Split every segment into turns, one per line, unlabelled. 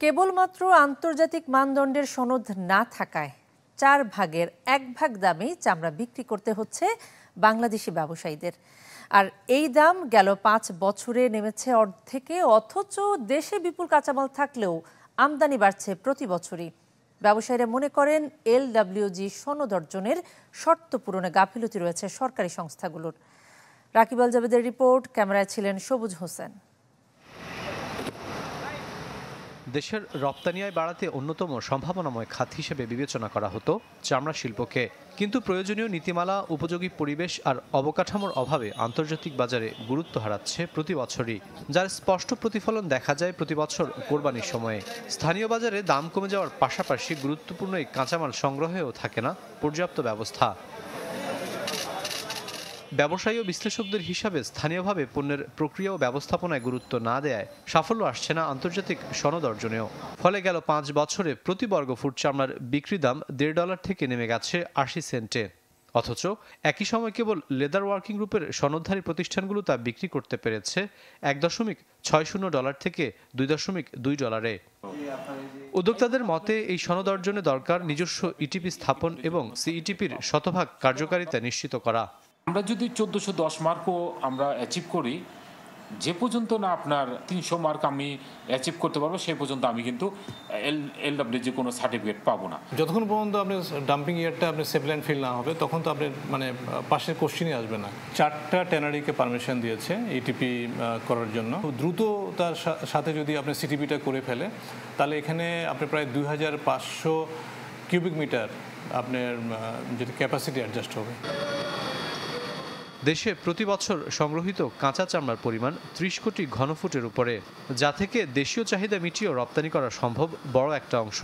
কেবলমাত্র আন্তর্জাতিক মানদণ্ডের সনদ না থাকায় 4 ভাগের 1 ভাগ দামে চামড়া বিক্রি করতে হচ্ছে বাংলাদেশি ব্যবসায়ীদের। আর এই দাম গেল 5 বছরে নেমেছে অর্ধেকে, অথচ দেশে বিপুল কাঁচামাল থাকলেও আমদানি বাড়ছে প্রতি বছরই। ব্যবসায়ীরা মনে করেন এলডব্লিউজি সনদ অর্জনের শর্ত পূরণে গাফিলতি রয়েছে সরকারি সংস্থাগুলোর। রাকিব আল জাবেদের রিপোর্ট, ক্যামেরায় ছিলেন সবুজ হোসেন।
দেশের রপ্তানি আয় বাড়াতে অন্যতম সম্ভাবনাময় খাত হিসেবে বিবেচনা করা হতো চামড়া শিল্পকে, কিন্তু প্রয়োজনীয় নীতিমালা, উপযোগী পরিবেশ আর অবকাঠামোর অভাবে আন্তর্জাতিক বাজারে গুরুত্ব হারাচ্ছে প্রতি বছরই, যার স্পষ্ট প্রতিফলন দেখা যায় প্রতি বছর কোরবানির সময়ে। স্থানীয় বাজারে দাম কমে যাওয়ার পাশাপাশি গুরুত্বপূর্ণ এই কাঁচামাল সংগ্রহেও থাকে না পর্যাপ্ত ব্যবস্থা। ব্যবসায়ী ও বিশ্লেষকদের হিসাবে স্থানীয়ভাবে পণ্যের প্রক্রিয়া ও ব্যবস্থাপনায় গুরুত্ব না দেয়ায় সাফল্য আসছে না আন্তর্জাতিক সনদ অর্জনেও। ফলে গেল 5 বছরে প্রতি বর্গ ফুট চামড়ার বিক্রি দাম $1.5 থেকে নেমে গেছে 80 সেন্টে। অথচ একই সময় কেবল লেদার ওয়ার্কিং গ্রুপের সনদধারী প্রতিষ্ঠানগুলো তা বিক্রি করতে পেরেছে $1.60 থেকে $2.2। উদ্যোক্তাদের মতে এই সনদ অর্জনে দরকার নিজস্ব ইটিপি স্থাপন এবং সিইটিপির শতভাগ কার্যকারিতা নিশ্চিত করা।
আমরা যদি 1410 মার্কও আমরা অ্যাচিভ করি, যে পর্যন্ত না আপনার 300 মার্ক আমি অ্যাচিভ করতে পারবো সেই পর্যন্ত আমি কিন্তু এলডব্লিউজি কোনো সার্টিফিকেট পাবো না।
যতক্ষণ পর্যন্ত আপনি ডাম্পিং ইয়ারটা আপনি সেফ ল্যান্ড ফিল না হবে তখন তো আপনি পাশের কোশ্চেনই আসবে না। 4টা ট্যানারিকে পারমিশন দিয়েছে ইটিপি করার জন্য। দ্রুত তার সাথে যদি আপনি সিটিপিটা করে ফেলে তাহলে এখানে আপনি প্রায় 2500 কিউবিক মিটার আপনার যদি ক্যাপাসিটি অ্যাডজাস্ট হবে।
দেশে প্রতি বছর সংগ্রহীত কাঁচা চামড়ার পরিমাণ 30 কোটি ঘনফুটের উপরে, যা থেকে দেশীয় চাহিদা মিটিয়েও রপ্তানি করা সম্ভব বড় একটা অংশ।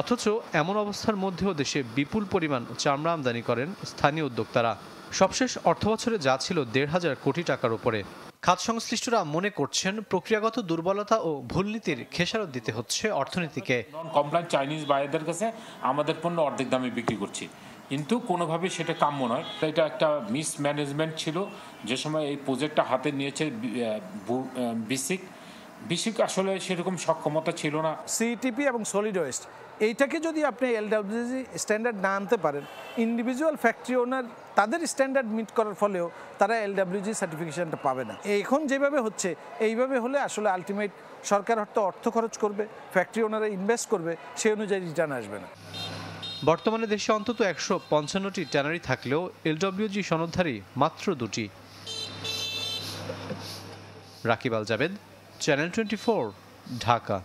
অথচ এমন অবস্থার মধ্যেও দেশে বিপুল পরিমাণ চামড়া আমদানি করেন স্থানীয় উদ্যোক্তারা। সবশেষ অর্থবছরে যা ছিল 1,500 কোটি টাকার উপরে। খাত সংশ্লিষ্টরা মনে করছেন প্রক্রিয়াগত দুর্বলতা ও ভুল নীতির খেসারত দিতে হচ্ছে অর্থনীতিকে।
নন কমপ্লায়েন্ট চাইনিজ বায়ারদের কাছে আমাদের পণ্য অর্ধেক দামে বিক্রি করছি, কিন্তু কোনোভাবে সেটা কাম্য নয়। এটা একটা মিসম্যানেজমেন্ট ছিল। যে সময় এই প্রজেক্টটা হাতে নিয়েছে বিসিক আসলে সেরকম সক্ষমতা ছিল না।
সিইটিপি এবং সলিড ওয়েস্ট এইটাকে যদি আপনি এলডব্লিউজি স্ট্যান্ডার্ড না আনতে পারেন, ইন্ডিভিজুয়াল ফ্যাক্টরি ওনার তাদের স্ট্যান্ডার্ড মিট করার ফলেও তারা এলডব্লিউজি সার্টিফিকেশনটা পাবে না। এখন যেভাবে হচ্ছে এইভাবে হলে আসলে আলটিমেট সরকার হয়তো অর্থ খরচ করবে, ফ্যাক্টরি ওনারা ইনভেস্ট করবে, সেই অনুযায়ী রিটার্ন আসবে না।
বর্তমানে দেশে অন্তত 155টি ট্যানারি থাকলেও এলডব্লিউজি সনদধারী মাত্র 2টি। রাকিব আল জাবেদ, চ্যানেল 24, ঢাকা।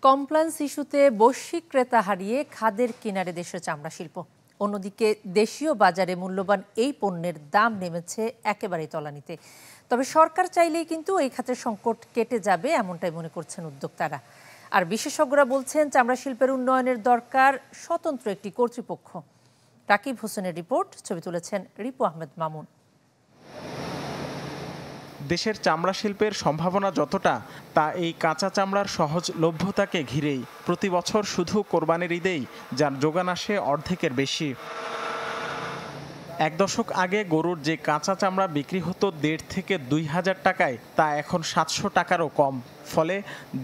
কমপ্লায়েন্স ইস্যুতে বৈশ্বিক ক্রেতা হারিয়ে খাদের কিনারে দেশের চামড়া শিল্প। অন্যদিকে দেশীয় বাজারে মূল্যবান এই পণ্যের দাম নেমেছে একেবারেই তলানিতে। তবে সরকার চাইলেই কিন্তু এই খাতের সংকট কেটে যাবে, এমনটাই মনে করছেন উদ্যোক্তারা। আর বিশেষজ্ঞরা বলছেন চামড়া শিল্পের উন্নয়নের দরকার স্বতন্ত্র একটি কর্তৃপক্ষ। রাকিব হোসেনের রিপোর্ট, ছবি তুলেছেন রিপু আহমেদ মামুন।
দেশের চামড়া শিল্পের সম্ভাবনা যতটা, তা এই কাঁচা চামড়ার সহজলভ্যতাকে ঘিরেই। প্রতি বছর শুধু কোরবানির ঈদেই যার যোগান আসে অর্ধেকের বেশি। 1 দশক আগে গরুর যে কাঁচা চামড়া বিক্রি হতো 1,500 থেকে 2,000 টাকায়, তা এখন 700 টাকারও কম। ফলে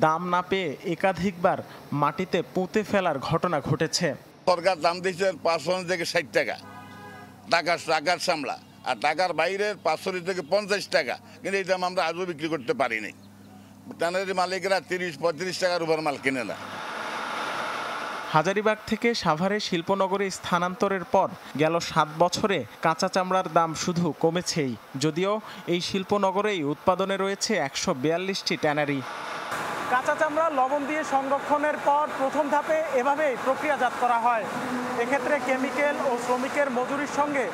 দাম না পেয়ে একাধিকবার মাটিতে পুঁতে ফেলার ঘটনা ঘটেছে।
সরকার দাম দিচ্ছে 500 থেকে 60 টাকা টাকার চামড়া, আর টাকার বাইরের 500 থেকে 50 টাকা, কিন্তু এই দাম আমরা আজও বিক্রি করতে পারিনি। ট্যানারি মালিকরা 30-35 টাকার উপর মাল কিনে না।
হাজারীবাগ থেকে সাভারে শিল্পনগরে স্থানান্তরের পর গেল 7 বছরে কাঁচা চামড়ার দাম শুধু কমেছেই, যদিও এই শিল্পনগরেই উৎপাদনে রয়েছে 142টি ট্যানারি।
কাঁচা চামড়া লবণ দিয়ে সংরক্ষণের পর প্রথম ধাপে এভাবেই প্রক্রিয়াজাত করা হয়। এক্ষেত্রে কেমিক্যাল ও শ্রমিকের মজুরির সঙ্গে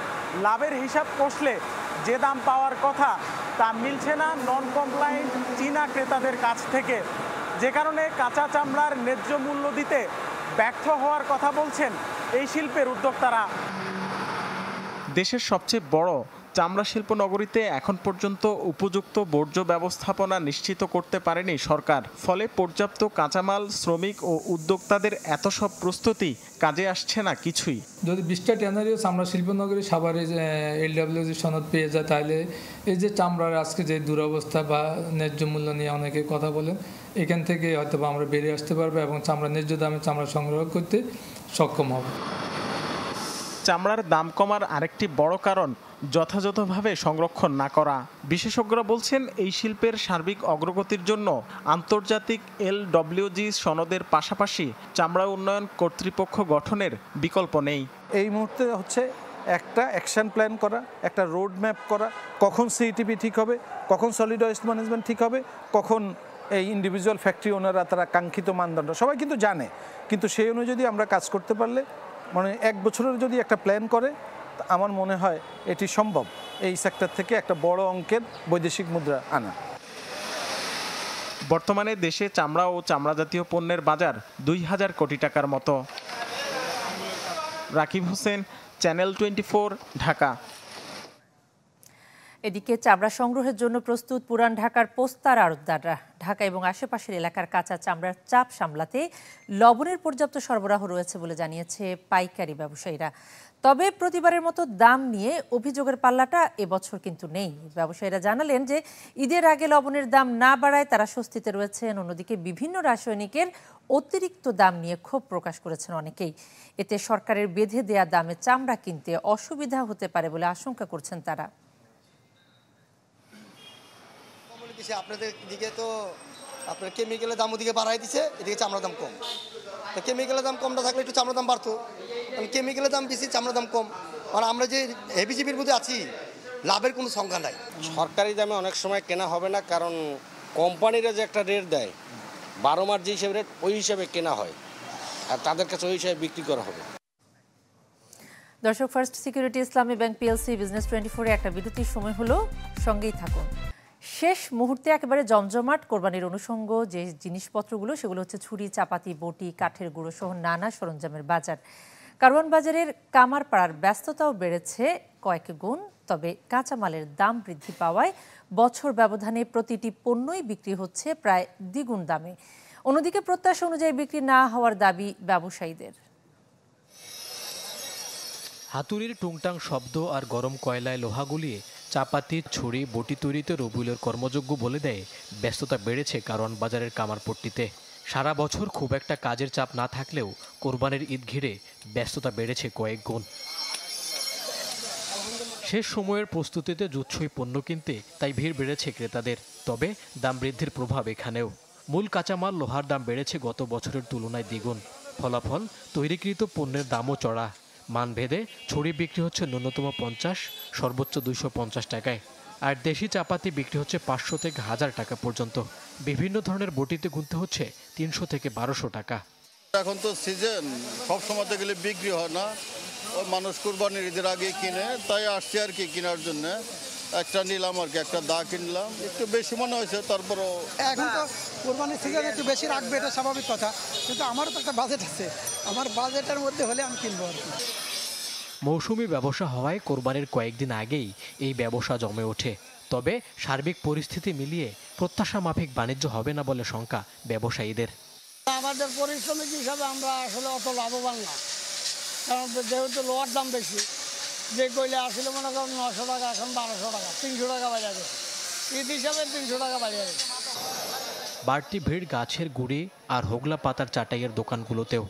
লাভের হিসাব কষলে যে দাম পাওয়ার কথা তা মিলছে না নন কমপ্লায়েন্ট চীনা ক্রেতাদের কাছ থেকে, যে কারণে কাঁচা চামড়ার ন্যায্য মূল্য দিতে ব্যর্থ হওয়ার কথা বলছেন এই শিল্পের উদ্যোক্তারা।
দেশের সবচেয়ে বড় চামড়া শিল্প নগরীতে এখন পর্যন্ত উপযুক্ত বর্জ্য ব্যবস্থাপনা নিশ্চিত করতে পারেনি সরকার। ফলে পর্যাপ্ত কাঁচামাল, শ্রমিক ও উদ্যোক্তাদের এত সব প্রস্তুতি কাজে আসছে না কিছুই।
যদি 20টা ট্যানারিও চামড়া শিল্প নগরী সাভারে LWG সনদ পেয়ে যায়, তাহলে এই যে চামড়ার আজকে যে দুরবস্থা বা ন্যায্য মূল্য নিয়ে অনেকে কথা বলেন, এখান থেকে হয়তো আমরা বেরিয়ে আসতে পারবো এবং চামড়া ন্যায্য দামে চামড়া সংগ্রহ করতে সক্ষম হবে।
চামড়ার দাম কমার আরেকটি বড় কারণ যথাযথভাবে সংরক্ষণ না করা। বিশেষজ্ঞরা বলছেন এই শিল্পের সার্বিক অগ্রগতির জন্য আন্তর্জাতিক LWG সনদের পাশাপাশি চামড়া উন্নয়ন কর্তৃপক্ষ গঠনের বিকল্প নেই।
এই মুহূর্তে হচ্ছে একটা অ্যাকশন প্ল্যান করা, একটা রোড ম্যাপ করা, কখন CETP ঠিক হবে, কখন সলিড ওয়েস্ট ম্যানেজমেন্ট ঠিক হবে, কখন এই ইন্ডিভিজুয়াল ফ্যাক্টরি ওনাররা তারা কাঙ্ক্ষিত মানদণ্ড সবাই কিন্তু জানে, কিন্তু সেই অনুযায়ী আমরা কাজ করতে পারলে মানে 1 বছরের যদি একটা প্ল্যান করে, আমার মনে হয় এটি সম্ভব এই সেক্টর থেকে একটা বড় অঙ্কের বৈদেশিক মুদ্রা আনা।
বর্তমানে দেশে চামড়া ও চামড়া জাতীয় পণ্যের বাজার 2000 কোটি টাকার মতো। রাকিব হোসেন, চ্যানেল 24, ঢাকা।
এদিকে চামড়া সংগ্রহের জন্য প্রস্তুত পুরান ঢাকার পোস্তার আড়তদাররা। ঢাকা এবং আশেপাশের এলাকার কাঁচা চামড়ার চাপ সামলাতে লবণের পর্যাপ্ত সরবরাহ রয়েছে বলে জানিয়েছে পাইকারি ব্যবসায়ীরা। তবে প্রতিবারের মতো দাম নিয়ে অভিযোগের পাল্লাটা এবছর কিন্তু নেই। ব্যবসায়ীরা জানালেন যে ঈদের আগে লবণের দাম না বাড়ায় তারা স্বস্তিতে রয়েছেন। অন্যদিকে বিভিন্ন রাসায়নিকের অতিরিক্ত দাম নিয়ে ক্ষোভ প্রকাশ করেছেন অনেকেই। এতে সরকারের বেঁধে দেয়া দামে চামড়া কিনতে অসুবিধা হতে পারে বলে আশঙ্কা করছেন তারা।
আপনাদের দিকে তো আপনার কেমিক্যালের দাম ওদিকে বাড়াই দিচ্ছে, এদিকে চামড়ার দাম কম। তো কেমিক্যালের দাম কমটা থাকলে একটু চামড়ার দাম বাড়তো, কারণ কেমিক্যালের দাম বেশি, চামড়ার দাম কম। কারণ আমরা যে হেভিজিবির মধ্যে আছি, লাভের কোনো সংখ্যা নাই।
সরকারি দামে অনেক সময় কেনা হবে না, কারণ কোম্পানিরা যে একটা রেট দেয় 12 মাস যে হিসেবে রেট, ওই হিসাবে কেনা হয় আর তাদের কাছে ওই হিসাবে বিক্রি করা হবে।
দর্শক, ফার্স্ট সিকিউরিটি ইসলামী ব্যাংক PLC বিজনেস 24-এ একটা বিরতির সময় হলো, সঙ্গেই থাকুন। শেষ মুহূর্তে একেবারে জমজমাট কোরবানির অনুষঙ্গ যে জিনিসপত্রগুলো, সেগুলো হচ্ছে ছুরি, চাপাতি, বটি, কাঠের গুঁড়ো সহ নানা সরঞ্জামের বাজার। কারওয়ান বাজারের কামারপাড়ার ব্যস্ততাও বেড়েছে কয়েক গুণ। তবে কাঁচামালের দাম বৃদ্ধি পাওয়ায় বছর ব্যবধানে প্রতিটি পণ্যই বিক্রি হচ্ছে প্রায় দ্বিগুণ দামে। অন্যদিকে প্রত্যাশা অনুযায়ী বিক্রি না হওয়ার দাবি ব্যবসায়ীদের।
হাতুড়ির টুংটাং শব্দ আর গরম কয়লায় লোহা গুলিয়ে চাপাতি, ছুরি, বটি তৈরিতে রবিউলের কর্মযোগ্য বলে দেয় ব্যস্ততা বেড়েছে কারওয়ান বাজারের কামারপট্টিতে। সারা বছর খুব একটা কাজের চাপ না থাকলেও কোরবানির ঈদ ঘিরে ব্যস্ততা বেড়েছে কয়েক গুণ। শেষ সময়ের প্রস্তুতিতে জুৎসই পণ্য কিনতে তাই ভিড় বেড়েছে ক্রেতাদের। তবে দাম বৃদ্ধির প্রভাব এখানেও। মূল কাঁচামাল লোহার দাম বেড়েছে গত বছরের তুলনায় দ্বিগুণ। ফলাফল, তৈরিকৃত পণ্যের দামও চড়া। মানভেদে ছড়ি বিক্রি হচ্ছে ন্যূনতম 50, সর্বোচ্চ 250 টাকায়। আর দেশি চাপাতি বিক্রি হচ্ছে 500 থেকে 1000 টাকা পর্যন্ত। বিভিন্ন ধরনের বটিতে গুনতে হচ্ছে 300 থেকে 1200 টাকা।
এখন তো সিজন, সব সময় গেলে বিক্রি হয় না, ওই মানুষ কুরবানির ঈদের আগে কিনে, তাই আসছে আর কি কেনার জন্য। একটা নিলাম আর কি, একটা দা কিনলাম, একটু বেশি মনে হয়েছে। তারপরও
এখন তো কোরবানির সিজন একটু বেশি রাখবে, এটা স্বাভাবিক কথা, কিন্তু আমারও তো একটা বাজেট আছে, আমার বাজেটের মধ্যে হলে আমি কিনবো আর কি।
মৌসুমি ব্যবসা হওয়ায় কোরবানির কয়েকদিন আগেই এই ব্যবসা জমে ওঠে। তবে সার্বিক পরিস্থিতি মিলিয়ে প্রত্যাশা মাফিক বাণিজ্য হবে না বলে শঙ্কা ব্যবসায়ীদের।
আমাদের পরিশ্রমিক হিসাবে আমরা আসলে অত লাভবান না, কারণ যেহেতু লোহার দাম বেশি। যে কইলে আসলে মনে করেন 900 টাকা, এখন 1200 টাকা, 300 টাকা বাড়িয়ে গেছে। ঈদ হিসাবে 300 টাকা বাড়িয়ে গেছে।
বাড়তি ভিড় গাছের গুঁড়ি আর হোগলা পাতার চাটাইয়ের দোকানগুলোতেও।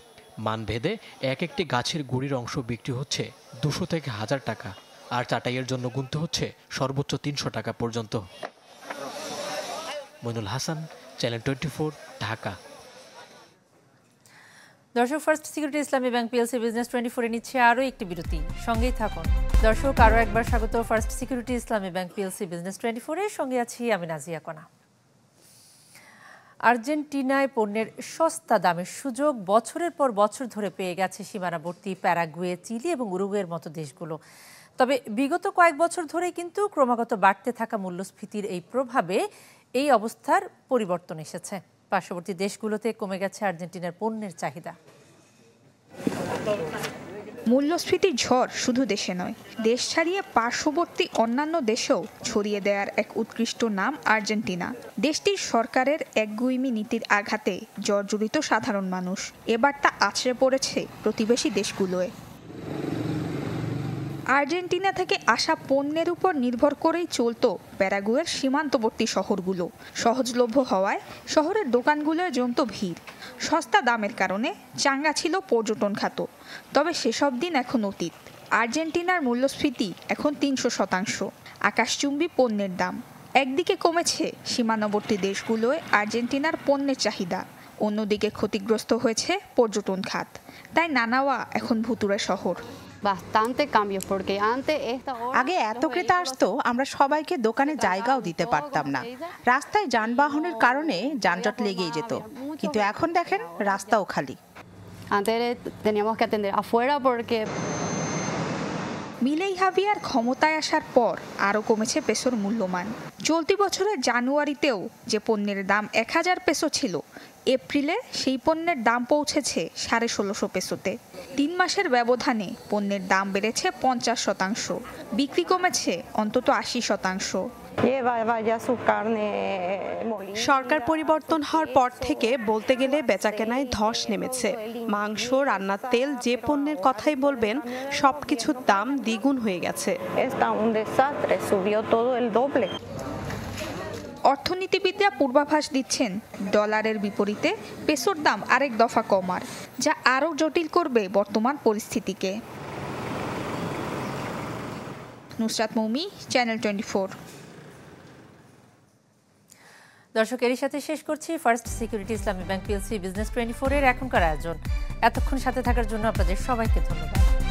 মানভেদে এক একটি গাছের গুঁড়ির অংশ বিক্রি হচ্ছে 200 থেকে 1000 টাকা, আর চাটাইয়ের জন্য গুনতে হচ্ছে সর্বোচ্চ 300 টাকা পর্যন্ত। মইনুল হাসান, চ্যানেল 24, ঢাকা।
দর্শক, ফার্স্ট সিকিউরিটি ইসলামী ব্যাংক PLC বিজনেস 24-এ নিচ্ছে আরও একটি বিরতি, সঙ্গেই থাকুন। দর্শক, আরও একবার স্বাগত ফার্স্ট সিকিউরিটি ইসলামী ব্যাংক PLC বিজনেস 24-এর সঙ্গে আছি আমি নাজিয়া কণা। আর্জেন্টিনায় পণ্যের সস্তা দামের সুযোগ বছরের পর বছর ধরে পেয়ে গেছে সীমানাবর্তী প্যারাগুয়ে, চিলি এবং উরুগুয়ের মতো দেশগুলো। তবে বিগত কয়েক বছর ধরেই কিন্তু ক্রমাগত বাড়তে থাকা মূল্যস্ফীতির এই প্রভাবে এই অবস্থার পরিবর্তন এসেছে। পার্শ্ববর্তী দেশগুলোতে কমে গেছে আর্জেন্টিনার পণ্যের চাহিদা।
মূল্যস্ফীতির ঝড় শুধু দেশে নয়, দেশ ছাড়িয়ে পার্শ্ববর্তী অন্যান্য দেশেও ছড়িয়ে দেওয়ার এক উৎকৃষ্ট নাম আর্জেন্টিনা। দেশটির সরকারের একগুঁইমি নীতির আঘাতে জর্জরিত সাধারণ মানুষ। এবার তা আছড়ে পড়েছে প্রতিবেশী দেশগুলোয়। আর্জেন্টিনা থেকে আসা পণ্যের উপর নির্ভর করেই চলত প্যারাগুয়ের সীমান্তবর্তী শহরগুলো। সহজলভ্য হওয়ায় শহরের দোকানগুলোয় জমত ভিড়। সস্তা দামের কারণে চাঙ্গা ছিল পর্যটন খাত। তবে সেসব দিন এখন অতীত। আর্জেন্টিনার মূল্যস্ফীতি এখন ৩০০%। আকাশচুম্বী পণ্যের দাম। একদিকে কমেছে সীমান্তবর্তী দেশগুলোয় আর্জেন্টিনার পণ্যের চাহিদা, অন্যদিকে ক্ষতিগ্রস্ত হয়েছে পর্যটন খাত। তাই নানাওয়া এখন ভুতুড়ে শহর।
আগে এত ক্রেতা আসতো আমরা সবাইকে দোকানে জায়গাও দিতে পারতাম না। রাস্তায় যানবাহনের কারণে যানজট লেগেই যেত, কিন্তু এখন দেখেন রাস্তাও খালি।
মিলেই হাভিয়ার ক্ষমতায় আসার পর আরও কমেছে পেসোর মূল্যমান। চলতি বছরের জানুয়ারিতেও যে পণ্যের দাম ১,০০০ পেসো ছিল, এপ্রিলে সেই পণ্যের দাম পৌঁছেছে ১৬৫০ পেসোতে। ৩ মাসের ব্যবধানে পণ্যের দাম বেড়েছে ৫০%, বিক্রি কমেছে অন্তত ৮০%।
সরকার পরিবর্তন হওয়ার পর থেকে বলতে গেলে বেচাকেনায় ধস নেমেছে। মাংস, রান্নার তেল, যে পণ্যের কথাই বলবেন সবকিছুর দাম দ্বিগুণ হয়ে গেছে।
অর্থনীতিবিদরা পূর্বাভাস দিচ্ছেন ডলারের বিপরীতে পেসোর দাম আরেক দফা কমার, যা আরও জটিল করবে বর্তমান পরিস্থিতিকে। নুসরাত মৌমি, চ্যানেল 24।
দর্শক, এরই সাথে শেষ করছি ফার্স্ট সিকিউরিটি ইসলামী ব্যাংক পিএলসি বিজনেস 24 এর এখনকার আয়োজন। এতক্ষণ সাথে থাকার জন্য আপনাদের সবাইকে ধন্যবাদ।